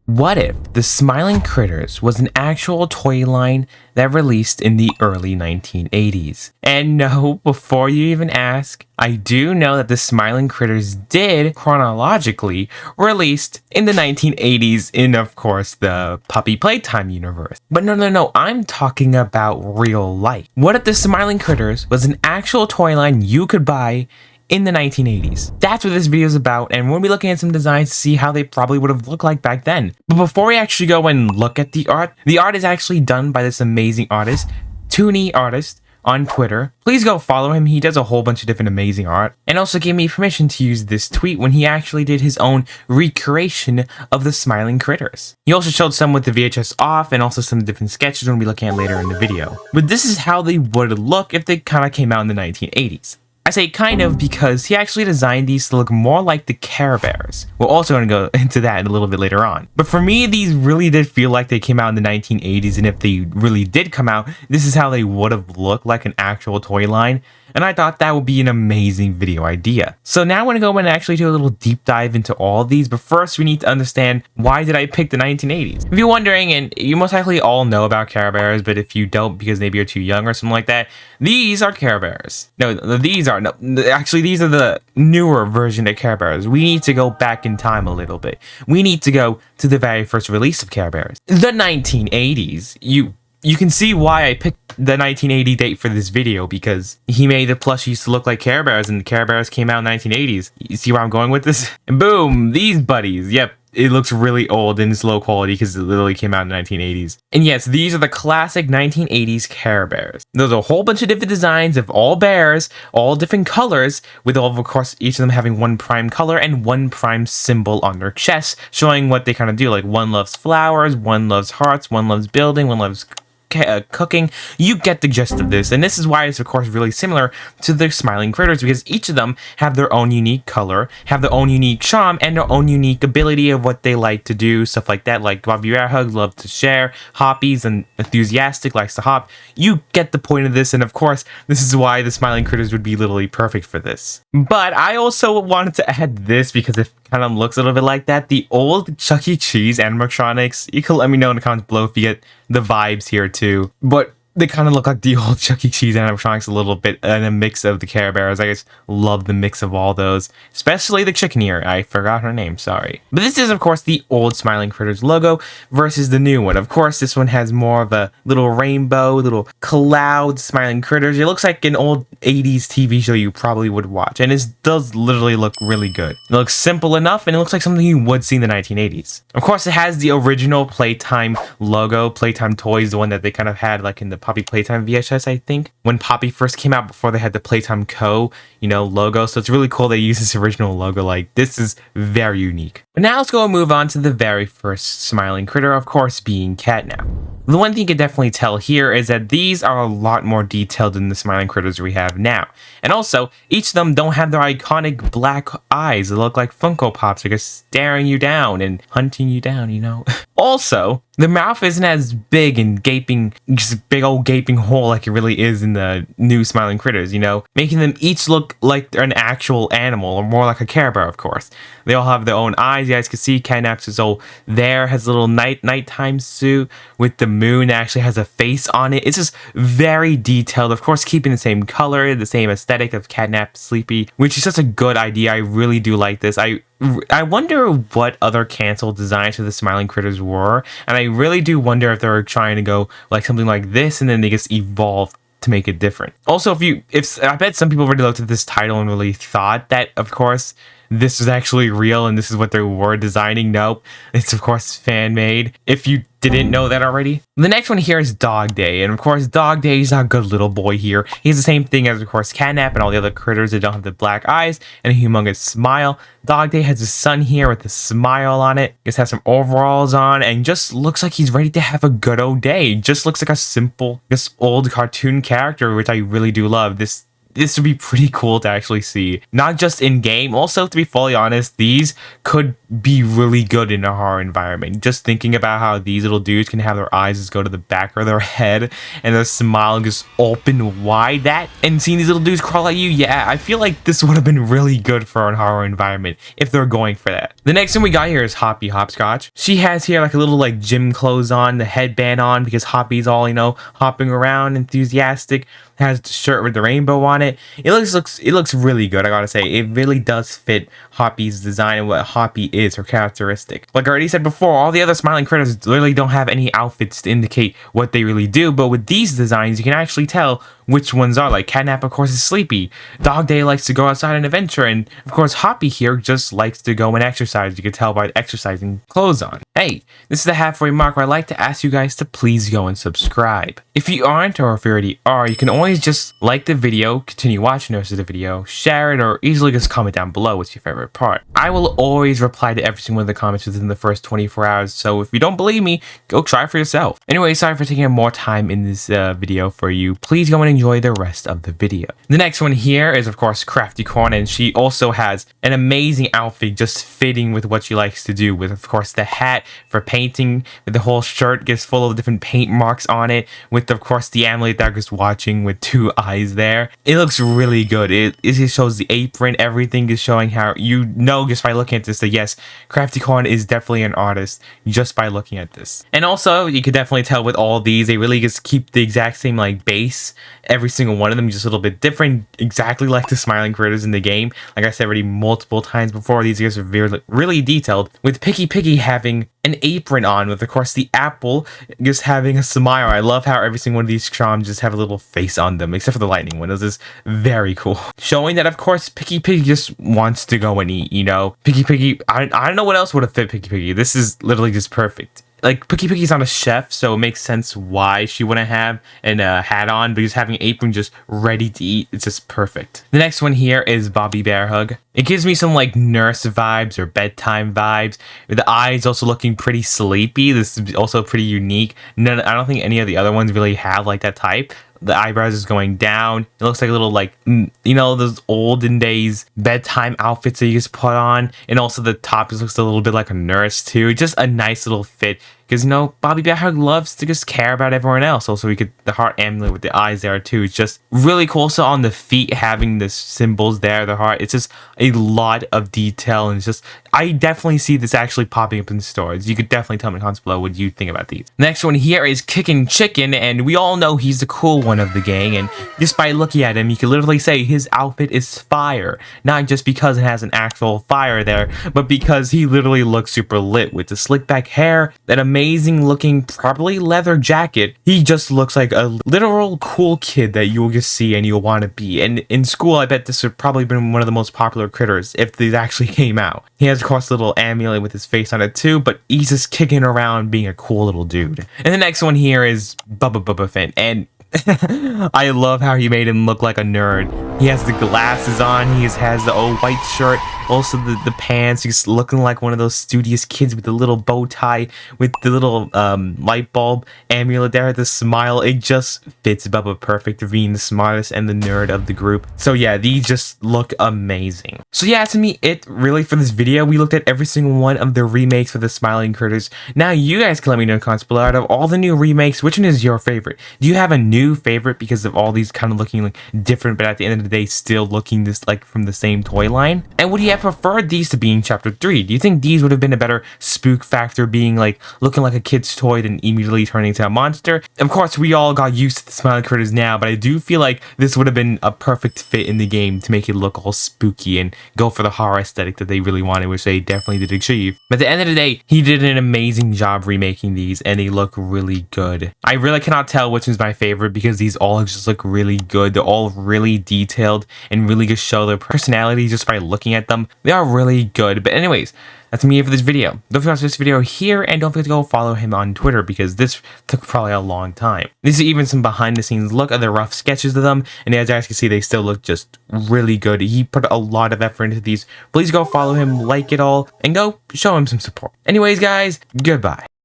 What if the Smiling Critters was an actual toy line that released in the early 1980s? And no, before you even ask, I do know that the Smiling Critters did chronologically released in the 1980s in, of course, the Poppy Playtime universe. But no, I'm talking about real life. What if the Smiling Critters was an actual toy line you could buy in the 1980s? That's what this video is about, and we'll be looking at some designs to see how they probably would have looked like back then. But before we actually go and look at the art is actually done by this amazing artist, Toony Artist, on Twitter. Please go follow him. He does a whole bunch of different amazing art, and also gave me permission to use this tweet when he actually did his own recreation of the Smiling Critters. He also showed some with the VHS off and also some different sketches we'll be looking at later in the video. But this is how they would look if they kind of came out in the 1980s. I say kind of because he actually designed these to look more like the Care Bears. We're also going to go into that a little bit later on. But for me, these really did feel like they came out in the 1980s, and if they really did come out, this is how they would have looked like an actual toy line. And I thought that would be an amazing video idea. So now I'm going to go and actually do a little deep dive into all of these, but first we need to understand, why did I pick the 1980s? If you're wondering, and you most likely all know about Care Bears, but if you don't because maybe you're too young or something like that, these are Care Bears. These are the newer version of Care Bears. We need to go back in time a little bit. We need to go to the very first release of Care Bears. The 1980s, you can see why I picked the 1980 date for this video, because he made the plushies to look like Care Bears, and the Care Bears came out in the 1980s. You see where I'm going with this? And boom, these buddies. Yep, it looks really old and it's low quality because it literally came out in the 1980s. And yes, these are the classic 1980s Care Bears. There's a whole bunch of different designs of all bears, all different colors, with of course each of them having one prime color and one prime symbol on their chest, showing what they kind of do. Like, one loves flowers, one loves hearts, one loves building, one loves cooking. You get the gist of this, and this is why it's of course really similar to the Smiling Critters, because each of them have their own unique color, have their own unique charm, and their own unique ability of what they like to do, stuff like that. Like BearHug loves to share, Hoppy's and enthusiastic, likes to hop. You get the point of this, and of course this is why the Smiling Critters would be literally perfect for this. But I also wanted to add this because it kind of looks a little bit like that. The old Chuck E. Cheese animatronics. You can let me know in the comments below if you get the vibes here too. But they kind of look like the old Chuck E. Cheese animatronics a little bit, and a mix of the Care Bears. I just love the mix of all those, especially the chicken ear. I forgot her name, sorry. But this is of course the old Smiling Critters logo versus the new one. Of course, this one has more of a little rainbow, little cloud Smiling Critters. It looks like an old 80s TV show you probably would watch, and it does literally look really good. It looks simple enough, and it looks like something you would see in the 1980s. Of course, it has the original Playtime logo, Playtime Toys, the one that they kind of had like in the Poppy Playtime VHS, I think, when Poppy first came out before they had the Playtime Co., logo. So it's really cool they use this original logo. Like, this is very unique. But now let's go and move on to the very first Smiling Critter, of course, being CatNap. The one thing you can definitely tell here is that these are a lot more detailed than the Smiling Critters we have now. And also, each of them don't have their iconic black eyes. They look like Funko Pops. They're just staring you down and hunting you down, Also, the mouth isn't as big and gaping, just a big old gaping hole like it really is in the new Smiling Critters, making them each look like they're an actual animal, or more like a Care Bear, of course. They all have their own eyes. You guys can see CatNap's is all there, has a little nighttime suit with the moon that actually has a face on it. It's just very detailed, of course, keeping the same color, the same aesthetic of CatNap Sleepy, which is just a good idea. I really do like this. I wonder what other canceled designs for the Smiling Critters were, and I really do wonder if they're trying to go like something like this and then they just evolve to make it different. Also, if I bet some people already looked at this title and really thought that, of course, this is actually real and this is what they were designing. Nope, it's of course fan made. If you didn't know that already. The next one here is DogDay, and of course DogDay is our good little boy here. He's the same thing as of course CatNap and all the other critters that don't have the black eyes and a humongous smile. DogDay has his sun here with a smile on it. Just has some overalls on and just looks like he's ready to have a good old day. Just looks like a simple, just old cartoon character, which I really do love. This this would be pretty cool to actually see. Not just in game, also to be fully honest, these could be really good in a horror environment. Just thinking about how these little dudes can have their eyes just go to the back of their head and their smile just open wide, that and seeing these little dudes crawl at you, yeah, I feel like this would have been really good for a horror environment if they're going for that. The next one we got here is Hoppy Hopscotch. She has here like a little like gym clothes on, the headband on because Hoppy's all, you know, hopping around enthusiastic. Has the shirt with the rainbow on it. It looks really good, I gotta say. It really does fit Hoppy's design and what Hoppy is, her characteristic. Like I already said before, all the other smiling critters literally don't have any outfits to indicate what they really do, but with these designs you can actually tell which ones are. Like CatNap, of course, is sleepy. DogDay likes to go outside and adventure, and of course Hoppy here just likes to go and exercise. You can tell by the exercising clothes on. Hey, this is the halfway mark where I like to ask you guys to please go and subscribe. If you aren't, or if you already are, you can always just like the video, continue watching the rest of the video, share it, or easily just comment down below what's your favorite part. I will always reply to every single one of the comments within the first 24 hours, so if you don't believe me, go try it for yourself. Anyway, sorry for taking more time in this video for you. Please go and enjoy the rest of the video. The next one here is, of course, Crafty Corn, and she also has an amazing outfit just fitting with what she likes to do, with, of course, the hat for painting, with the whole shirt gets full of different paint marks on it, with, of course, the amulet that is watching with two eyes there. It looks really good. It shows the apron, everything is showing how, you know, just by looking at this, that yes, Crafty Corn is definitely an artist just by looking at this. And also, you can definitely tell with all these, they really just keep the exact same like base. Every single one of them just a little bit different, exactly like the smiling critters in the game. Like I said already multiple times before, these guys are really detailed, with Piggy having an apron on, with of course the apple just having a smile. I love how every single one of these charms just have a little face on them, except for the lightning one. This is very cool, showing that of course Piggy just wants to go and eat, you know. Piggy, I don't know what else would have fit Piggy. This is literally just perfect. Like, Piggy's not a chef, so it makes sense why she wouldn't have a hat on, but just having an apron just ready to eat, it's just perfect. The next one here is BearHug. It gives me some, like, nurse vibes or bedtime vibes, with the eyes also looking pretty sleepy. This is also pretty unique. I don't think any of the other ones really have, like, that type. The eyebrows is going down. It looks like a little, like, you know, those olden days bedtime outfits that you just put on. And also the top just looks a little bit like a nurse too. Just a nice little fit. Because, you know, BearHug loves to just care about everyone else. Also, we could, the heart amulet with the eyes there too. It's just really cool. So on the feet, having the symbols there, the heart, it's just a lot of detail. And it's just, I definitely see this actually popping up in stores. You could definitely tell me in the comments below what you think about these. Next one here is KickinChicken, and we all know he's the cool one of the gang. And just by looking at him, you can literally say his outfit is fire. Not just because it has an actual fire there, but because he literally looks super lit with the slick back hair, that amazing looking probably leather jacket. He just looks like a literal cool kid that you'll just see and you'll want to be. And in school, I bet this would probably been one of the most popular critters if these actually came out. He has, of course, a little amulet with his face on it too, but he's just kicking around being a cool little dude. And the next one here is Bubbaphant, and I love how he made him look like a nerd. He has the glasses on, he has the old white shirt, also the pants. He's looking like one of those studious kids with the little bow tie, with the little light bulb amulet there, the smile. It just fits Bubba perfect for being the smartest and the nerd of the group. So yeah, these just look amazing. So yeah, to me, it really for this video, we looked at every single one of the remakes for the smiling critters. Now you guys can let me know in the comments below, out of all the new remakes, which one is your favorite? Do you have a new favorite because of all these kind of looking like different, but at the end of the day still looking this like from the same toy line? And would you have preferred these to be in chapter 3? Do you think these would have been a better spook factor, being like looking like a kid's toy than immediately turning into a monster? Of course, we all got used to the smiling critters now, but I do feel like this would have been a perfect fit in the game to make it look all spooky and go for the horror aesthetic that they really wanted, which they definitely did achieve. But at the end of the day, he did an amazing job remaking these, and they look really good. I really cannot tell which one's my favorite because these all just look really good. They're all really detailed and really just show their personality just by looking at them. They are really good. But anyways, that's me for this video. Don't forget to watch this video here, and don't forget to go follow him on Twitter because this took probably a long time. This is even some behind the scenes look at the rough sketches of them, and as you guys can see, they still look just really good. He put a lot of effort into these. Please go follow him, like it all, and go show him some support. Anyways, guys, goodbye.